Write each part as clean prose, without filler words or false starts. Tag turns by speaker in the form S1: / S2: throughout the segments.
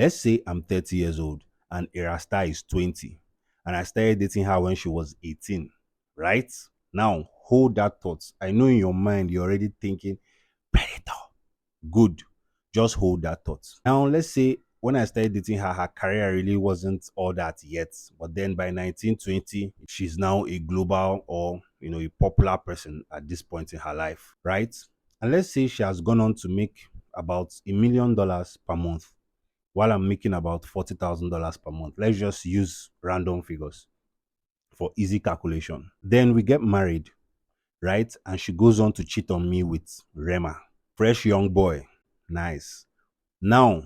S1: Let's say I'm 30 years old and Erasta is 20 and I started dating her when she was 18, right? Now, hold that thought. I know in your mind you're already thinking, predator. Good. Just hold that thought. Now, let's say when I started dating her, her career really wasn't all that yet. But then by 1920, she's now a global or a popular person at this point in her life, right? And let's say she has gone on to make about $1 million per month while I'm making about $40,000 per month. Let's just use random figures for easy calculation. Then we get married, right? And she goes on to cheat on me with Rema. Fresh young boy. Nice. Now,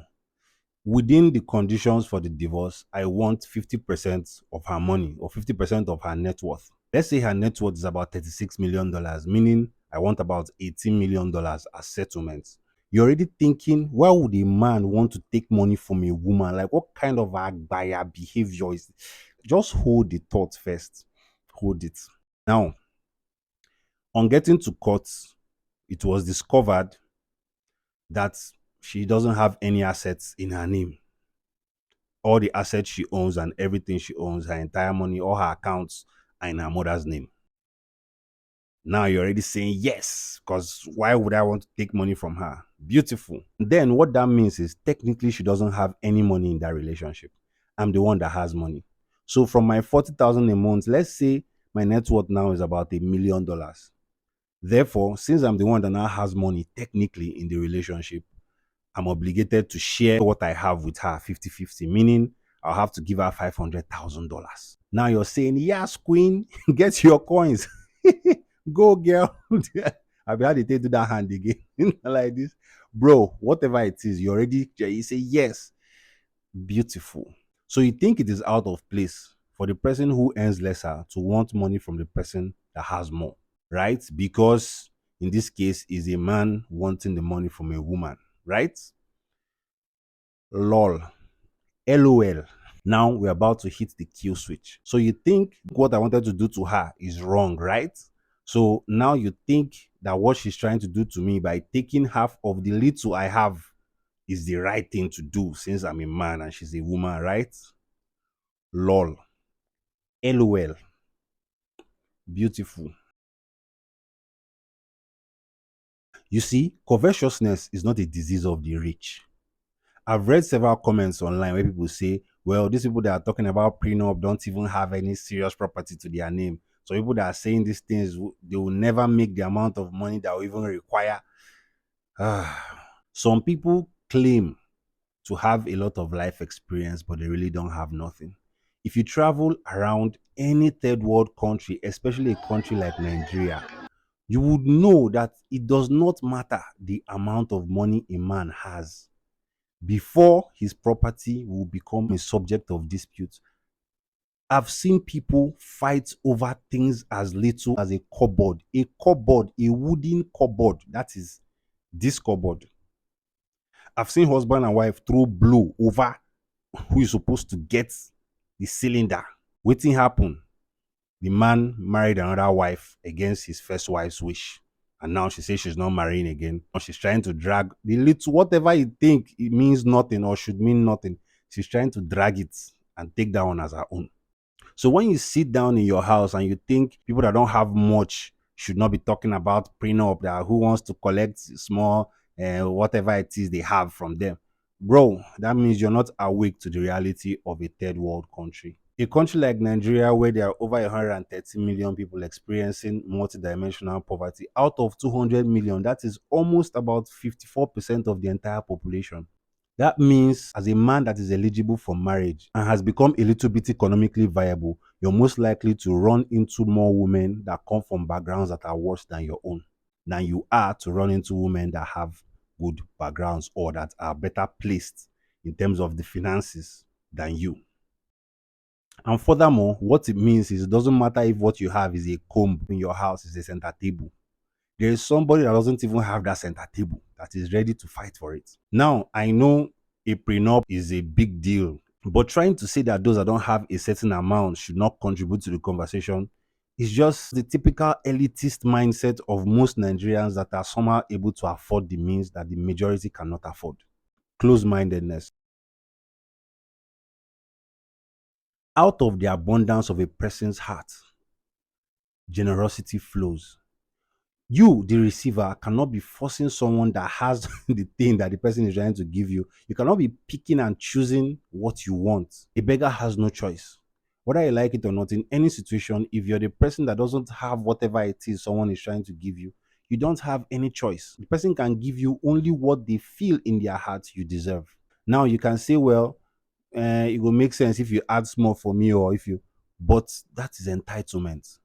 S1: within the conditions for the divorce, I want 50% of her money or 50% of her net worth. Let's say her net worth is about $36 million, meaning I want about $18 million as settlement. You're already thinking, why would a man want to take money from a woman? Like, what kind of a buyer behavior is? Just hold the thought first. Hold it. Now, on getting to court, it was discovered that she doesn't have any assets in her name. All the assets she owns and everything she owns, her entire money, all her accounts are in her mother's name. Now you're already saying yes, because why would I want to take money from her? Beautiful. Then what that means is technically she doesn't have any money in that relationship. I'm the one that has money. So from my 40,000 a month, let's say my net worth now is about $1 million. Therefore, since I'm the one that now has money technically in the relationship, I'm obligated to share what I have with her 50-50, meaning I'll have to give her $500,000. Now you're saying, yes, queen, get your coins. Go, girl. I'll be able to do that hand again. Like this. Bro, whatever it is, you say, yes, beautiful. So you think it is out of place for the person who earns lesser to want money from the person that has more, right? Because in this case, is a man wanting the money from a woman, right? Lol. LOL. Now we're about to hit the kill switch. So you think what I wanted to do to her is wrong, right? So now you think that what she's trying to do to me by taking half of the little I have is the right thing to do since I'm a man and she's a woman, right? Lol. LOL. Beautiful. You see, covetousness is not a disease of the rich. I've read several comments online where people say, well, these people that are talking about prenup don't even have any serious property to their name. So people that are saying these things, they will never make the amount of money that will even require. Some people claim to have a lot of life experience, but they really don't have nothing. If you travel around any third world country, especially a country like Nigeria, you would know that it does not matter the amount of money a man has before his property will become a subject of dispute. I've seen people fight over things as little as a cupboard, a wooden cupboard. That is this cupboard. I've seen husband and wife throw blow over who is supposed to get the cylinder. Waiting happen. The man married another wife against his first wife's wish. And now she says she's not marrying again. She's trying to drag the little, whatever you think it means nothing or should mean nothing. She's trying to drag it and take that one as her own. So when you sit down in your house and you think people that don't have much should not be talking about prenup, that who wants to collect small, whatever it is they have from them, bro, that means you're not awake to the reality of a third world country. A country like Nigeria, where there are over 130 million people experiencing multidimensional poverty, out of 200 million, that is almost about 54% of the entire population. That means, as a man that is eligible for marriage and has become a little bit economically viable, you're most likely to run into more women that come from backgrounds that are worse than your own, than you are to run into women that have good backgrounds or that are better placed in terms of the finances than you. And furthermore, what it means is it doesn't matter if what you have is a comb in your house, is a center table. There is somebody that doesn't even have that center table that is ready to fight for it. Now, I know a prenup is a big deal, but trying to say that those that don't have a certain amount should not contribute to the conversation is just the typical elitist mindset of most Nigerians that are somehow able to afford the means that the majority cannot afford. Close mindedness. Out of the abundance of a person's heart, generosity flows. You, the receiver, cannot be forcing someone that has the thing that the person is trying to give you. You cannot be picking and choosing what you want. A beggar has no choice. Whether you like it or not, in any situation, if you're the person that doesn't have whatever it is someone is trying to give you, you don't have any choice. The person can give you only what they feel in their heart you deserve. Now, you can say, well, it will make sense if you add more for me, or if you, but that is entitlement.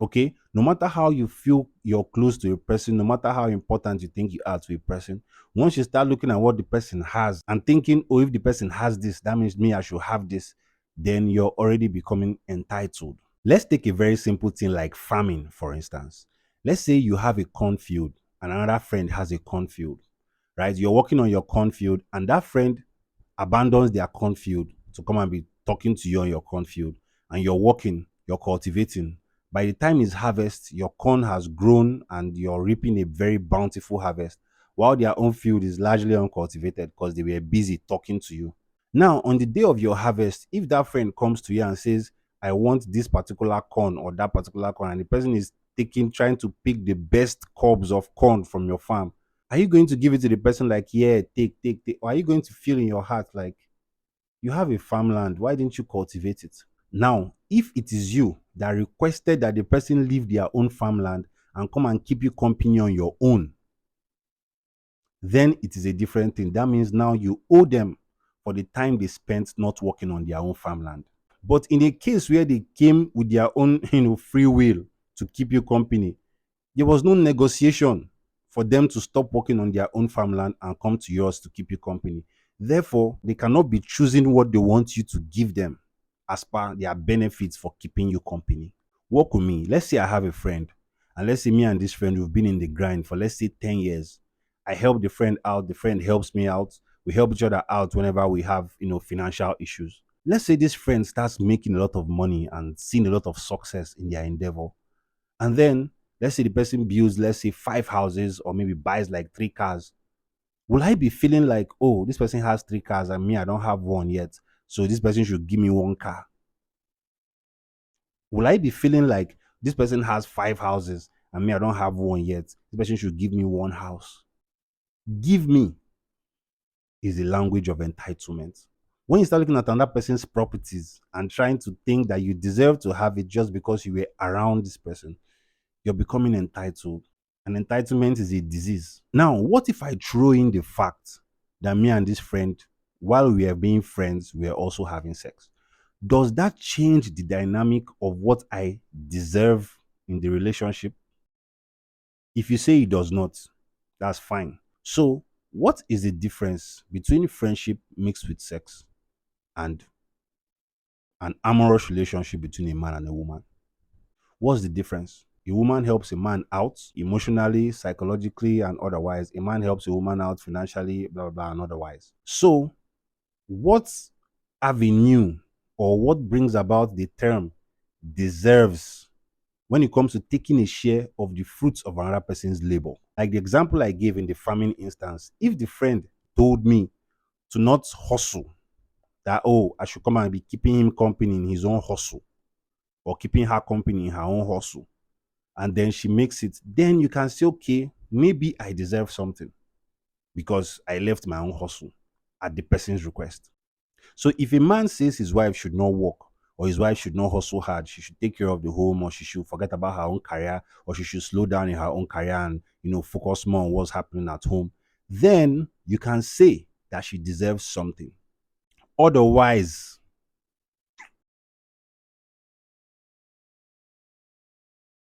S1: Okay, no matter how you feel you're close to a person, no matter how important you think you are to a person, once you start looking at what the person has and thinking, oh, if the person has this, that means me, I should have this, then you're already becoming entitled. Let's take a very simple thing like farming, for instance. Let's say you have a cornfield and another friend has a cornfield, right? You're working on your cornfield and that friend abandons their cornfield to come and be talking to you on your cornfield, and you're working, you're cultivating. By the time it's harvest, your corn has grown and you're reaping a very bountiful harvest, while their own field is largely uncultivated because they were busy talking to you. Now, on the day of your harvest, if that friend comes to you and says, I want this particular corn or that particular corn, and the person is trying to pick the best cobs of corn from your farm, are you going to give it to the person like, yeah, take? Or are you going to feel in your heart like, you have a farmland, why didn't you cultivate it? Now, if it is you that requested that the person leave their own farmland and come and keep you company on your own, then it is a different thing. That means now you owe them for the time they spent not working on their own farmland. But in a case where they came with their own, free will to keep you company, there was no negotiation for them to stop working on their own farmland and come to yours to keep you company. Therefore, they cannot be choosing what they want you to give them as per their benefits for keeping you company. Work with me. Let's say I have a friend, and let's say me and this friend, we've been in the grind for, let's say, 10 years. I help the friend out, the friend helps me out. We help each other out whenever we have, financial issues. Let's say this friend starts making a lot of money and seeing a lot of success in their endeavor. And then let's say the person builds, let's say, 5 houses or maybe buys like 3 cars. Will I be feeling like, oh, this person has 3 cars and me, I don't have one yet, so this person should give me 1 car? Will I be feeling like this person has 5 houses and me, I don't have one yet, this person should give me 1 house? Give me is the language of entitlement. When you start looking at another person's properties and trying to think that you deserve to have it just because you were around this person, you're becoming entitled. And entitlement is a disease. Now, what if I throw in the fact that me and this friend, while we are being friends, we are also having sex? Does that change the dynamic of what I deserve in the relationship? If you say it does not, that's fine. So, what is the difference between friendship mixed with sex and an amorous relationship between a man and a woman? What's the difference? A woman helps a man out emotionally, psychologically, and otherwise. A man helps a woman out financially, blah, blah, blah, and otherwise. So, what avenue or what brings about the term deserves when it comes to taking a share of the fruits of another person's labor? Like the example I gave in the farming instance, if the friend told me to not hustle, that, oh, I should come and be keeping him company in his own hustle, or keeping her company in her own hustle, and then she makes it, then you can say, okay, maybe I deserve something because I left my own hustle at the person's request. So if a man says his wife should not work, or his wife should not hustle hard, she should take care of the home, or she should forget about her own career, or she should slow down in her own career and, focus more on what's happening at home, then you can say that she deserves something. Otherwise,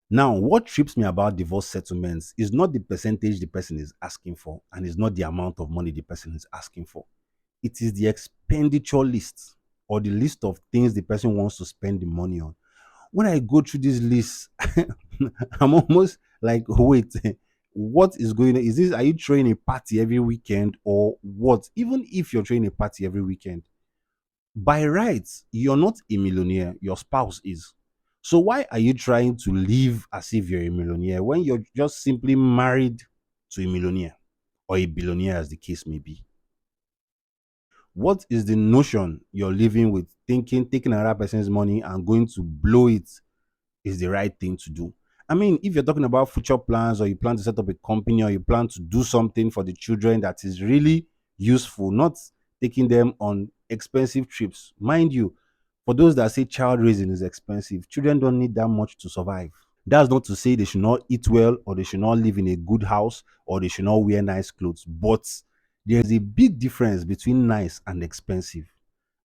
S1: now, what trips me about divorce settlements is not the percentage the person is asking for, and is not the amount of money the person is asking for. It is the expenditure list, or the list of things the person wants to spend the money on. When I go through this list, I'm almost like, wait, what is going on? Is this, are you throwing a party every weekend or what? Even if you're throwing a party every weekend, by rights, you're not a millionaire, your spouse is. So why are you trying to live as if you're a millionaire when you're just simply married to a millionaire or a billionaire, as the case may be? What is the notion you're living with, thinking taking another person's money and going to blow it is the right thing to do? I mean, if you're talking about future plans, or you plan to set up a company, or you plan to do something for the children that is really useful, not taking them on expensive trips. Mind you, for those that say child raising is expensive, children don't need that much to survive. That's not to say they should not eat well, or they should not live in a good house, or they should not wear nice clothes. But there's a big difference between nice and expensive.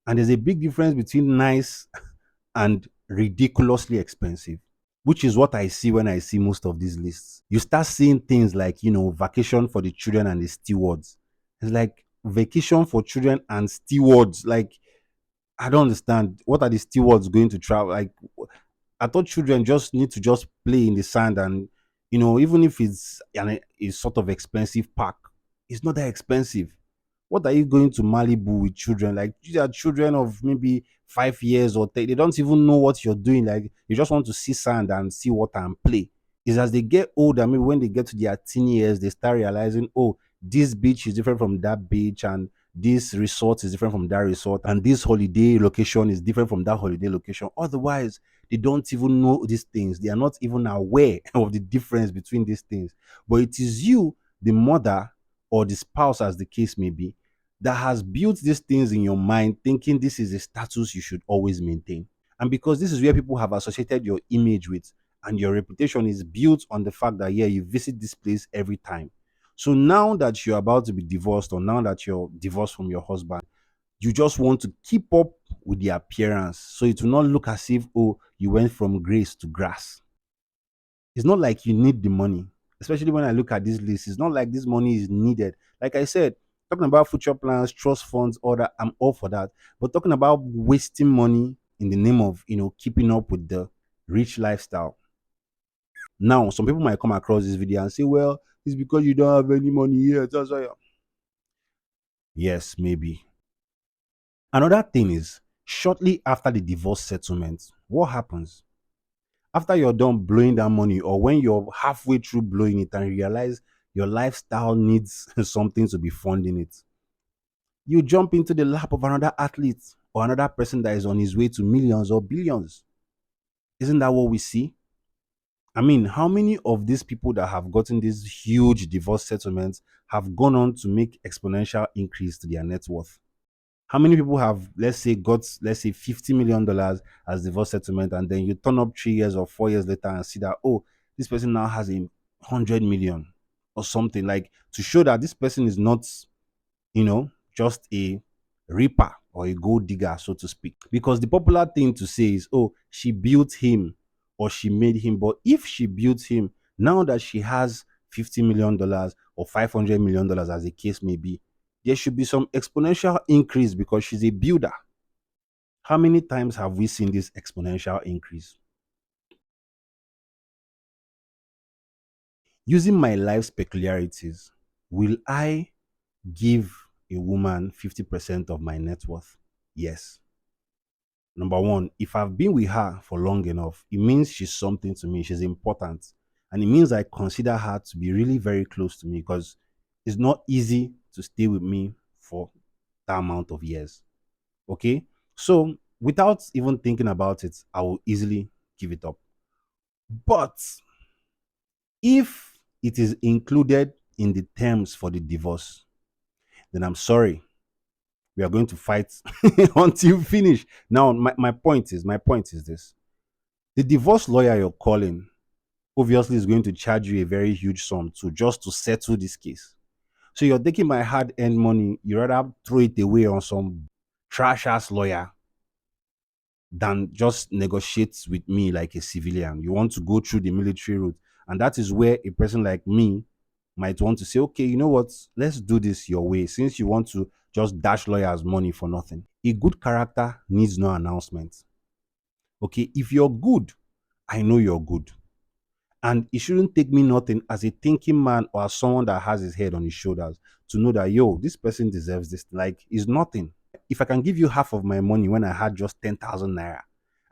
S1: And there's a big difference between nice and ridiculously expensive, which is what I see when I see most of these lists. You start seeing things like, vacation for the children and the stewards. It's like vacation for children and stewards. Like, I don't understand. What are the stewards going to travel? Like, I thought children just need to just play in the sand, and even if it's a sort of expensive park, it's not that expensive. What are you going to Malibu with children? Like, these are children of maybe 5 years or 10. They don't even know what you're doing. Like, you just want to see sand and see water and play. Is as they get older, maybe when they get to their teen years, they start realizing, oh, this beach is different from that beach, and this resort is different from that resort, and this holiday location is different from that holiday location. Otherwise, they don't even know these things. They are not even aware of the difference between these things. But it is you, the mother or the spouse, as the case may be, that has built these things in your mind, thinking this is a status you should always maintain. And because this is where people have associated your image with, and your reputation is built on the fact that, yeah, you visit this place every time. So now that you're about to be divorced, or now that you're divorced from your husband, you just want to keep up with the appearance, so it will not look as if, oh, you went from grace to grass. It's not like you need the money. Especially when I look at this list, it's not like this money is needed. Like I said, talking about future plans, trust funds, all that, I'm all for that. But talking about wasting money in the name of, keeping up with the rich lifestyle. Now, some people might come across this video and say, well, it's because you don't have any money here. That's why. Yes, maybe. Another thing is, shortly after the divorce settlement, what happens? After you're done blowing that money, or when you're halfway through blowing it and realize your lifestyle needs something to be funding it, you jump into the lap of another athlete, or another person that is on his way to millions or billions. Isn't that what we see? I mean, how many of these people that have gotten these huge divorce settlements have gone on to make exponential increase to their net worth? How many people have, let's say, got, let's say, $50 million as divorce settlement, and then you turn up 3 years or 4 years later and see that, oh, this person now has 100 million or something, like, to show that this person is not, just a reaper or a gold digger, so to speak. Because the popular thing to say is, oh, she built him or she made him. But if she built him, now that she has $50 million or $500 million, as the case may be, there should be some exponential increase because she's a builder. How many times have we seen this exponential increase? Using my life's peculiarities, will I give a woman 50% of my net worth? Yes. Number one, if I've been with her for long enough, it means she's something to me. She's important. And it means I consider her to be really very close to me, because it's not easy to stay with me for that amount of years. Okay. So without even thinking about it, I will easily give it up. But if it is included in the terms for the divorce, then I'm sorry. We are going to fight until finish. Now, my point is this. The divorce lawyer you're calling obviously is going to charge you a very huge sum to just to settle this case. So you're taking my hard-earned money, you rather throw it away on some trash ass lawyer than just negotiate with me like a civilian. You want to go through the military route. And that is where a person like me might want to say, okay, you know what? Let's do this your way, since you want to just dash lawyers money for nothing. A good character needs no announcement. Okay, if you're good, I know you're good. And it shouldn't take me nothing as a thinking man, or as someone that has his head on his shoulders, to know that, yo, this person deserves this. Like, it's nothing. If I can give you half of my money when I had just 10,000 naira,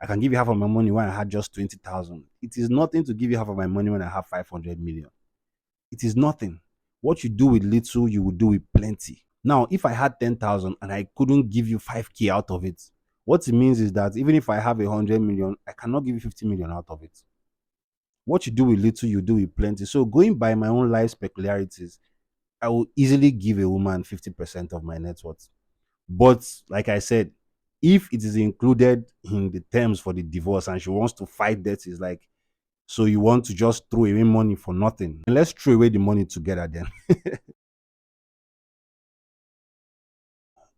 S1: I can give you half of my money when I had just 20,000. It is nothing to give you half of my money when I have 500 million. It is nothing. What you do with little, you will do with plenty. Now, if I had 10,000 and I couldn't give you 5K out of it, what it means is that even if I have 100 million, I cannot give you 50 million out of it. What you do with little, you do with plenty. So, going by my own life peculiarities, I will easily give a woman 50% of my net worth. But, like I said, if it is included in the terms for the divorce and she wants to fight that, is like, so you want to just throw away money for nothing? Let's throw away the money together then.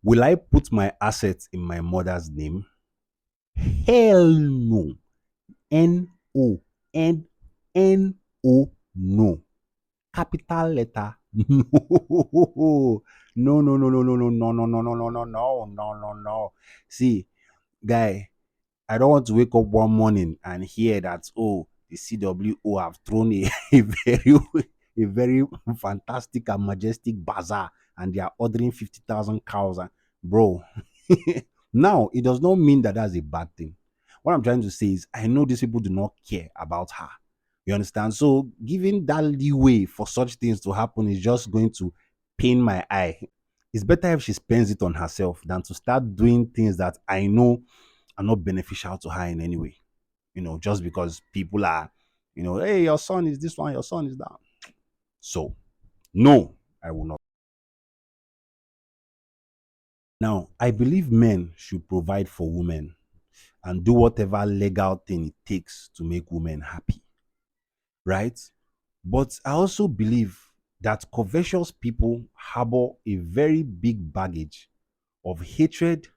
S1: Will I put my assets in my mother's name? Hell no. No. N-O. No. Capital letter. No. No, no, no, no, no, no, no, no, no, no, no, no, no, no, no, no. See, guy, I don't want to wake up one morning and hear that, oh, the CWO have thrown a very a very fantastic and majestic bazaar and they are ordering 50,000 cows. And, bro, now it does not mean that that's a bad thing. What I'm trying to say is, I know these people do not care about her. You understand? So, giving that leeway for such things to happen is just going to pain my eye. It's better if she spends it on herself than to start doing things that I know are not beneficial to her in any way. Just because people are, hey, your son is this one, your son is that. So, no, I will not. Now, I believe men should provide for women and do whatever legal thing it takes to make women happy, right? But I also believe that covetous people harbor a very big baggage of hatred,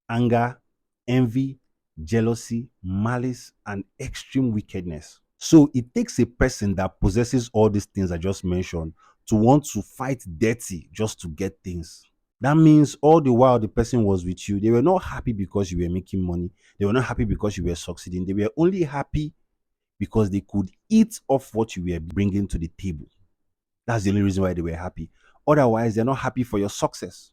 S1: anger, envy, jealousy, malice, and extreme wickedness. So it takes a person that possesses all these things I just mentioned to want to fight dirty just to get things. That means all the while the person was with you, they were not happy because you were making money. They were not happy because you were succeeding. They were only happy because they could eat off what you were bringing to the table. That's the only reason why they were happy. Otherwise, they're not happy for your success.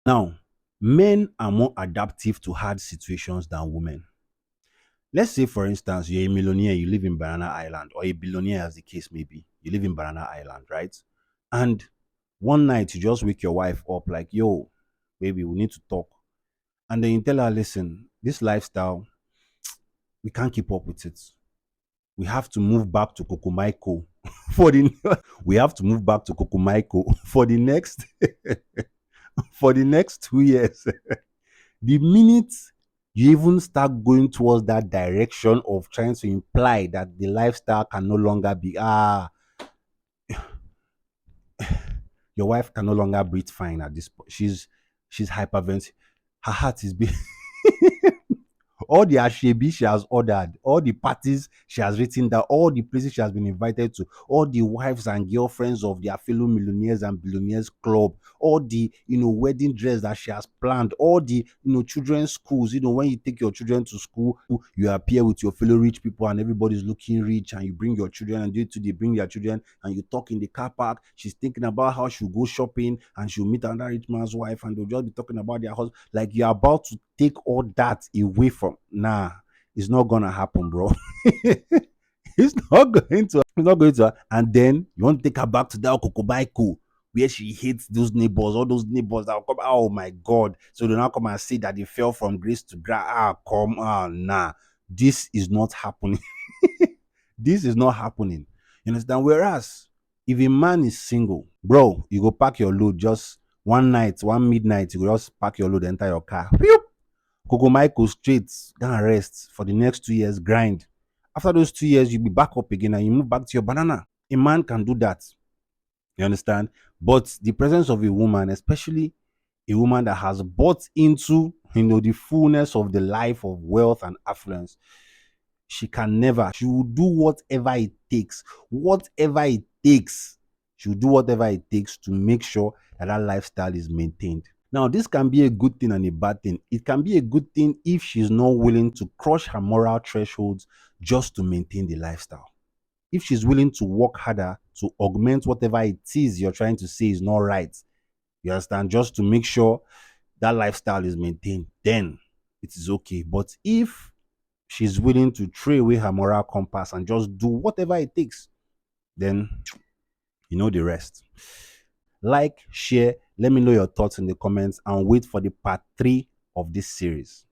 S1: Now, men are more adaptive to hard situations than women. Let's say, for instance, you're a millionaire, you live in Banana Island, or a billionaire, as the case may be. You live in Banana Island, right? And one night you just wake your wife up like, yo, baby, we need to talk. And then you tell her, listen, this lifestyle, we can't keep up with it. We have to move back to Kokomaiko for the we have to move back to Kokomaiko for the next for the next 2 years. The minute you even start going towards that direction of trying to imply that the lifestyle can no longer be your wife can no longer breathe fine at this point. She's hyperventilating. Her heart is beating. All the ashebi she has ordered, all the parties she has written down, all the places she has been invited to, all the wives and girlfriends of their fellow millionaires and billionaires club, all the wedding dress that she has planned, all the children's schools. When you take your children to school, you appear with your fellow rich people and everybody's looking rich, and you bring your children and they bring their children and you talk in the car park. She's thinking about how she'll go shopping and she'll meet another rich man's wife and they'll just be talking about their house. Like, you're about to take all that away from. Nah, it's not gonna happen, bro. It's not going to. And then you want to take her back to that Kokobaiko where she hates those neighbors, all those neighbors that will come. Oh my God! So they now come and say that they fell from grace to grace. Come on, nah. This is not happening. This is not happening. You understand? Whereas if a man is single, bro, you go pack your load just one night, one midnight, you go just pack your load, enter your car. Whew. Coco Michael straight, go and rest for the next 2 years, grind. After those 2 years, you'll be back up again and you move back to your banana. A man can do that. You understand? But the presence of a woman, especially a woman that has bought into the fullness of the life of wealth and affluence, she can never. She will do whatever it takes. Whatever it takes. She will do whatever it takes to make sure that that lifestyle is maintained. Now, this can be a good thing and a bad thing. It can be a good thing if she's not willing to crush her moral thresholds just to maintain the lifestyle. If she's willing to work harder to augment whatever it is you're trying to say is not right, you understand, just to make sure that lifestyle is maintained, then it is okay. But if she's willing to throw away her moral compass and just do whatever it takes, then You know the rest. Like, share, let me know your thoughts in the comments, and wait for the part 3 of this series.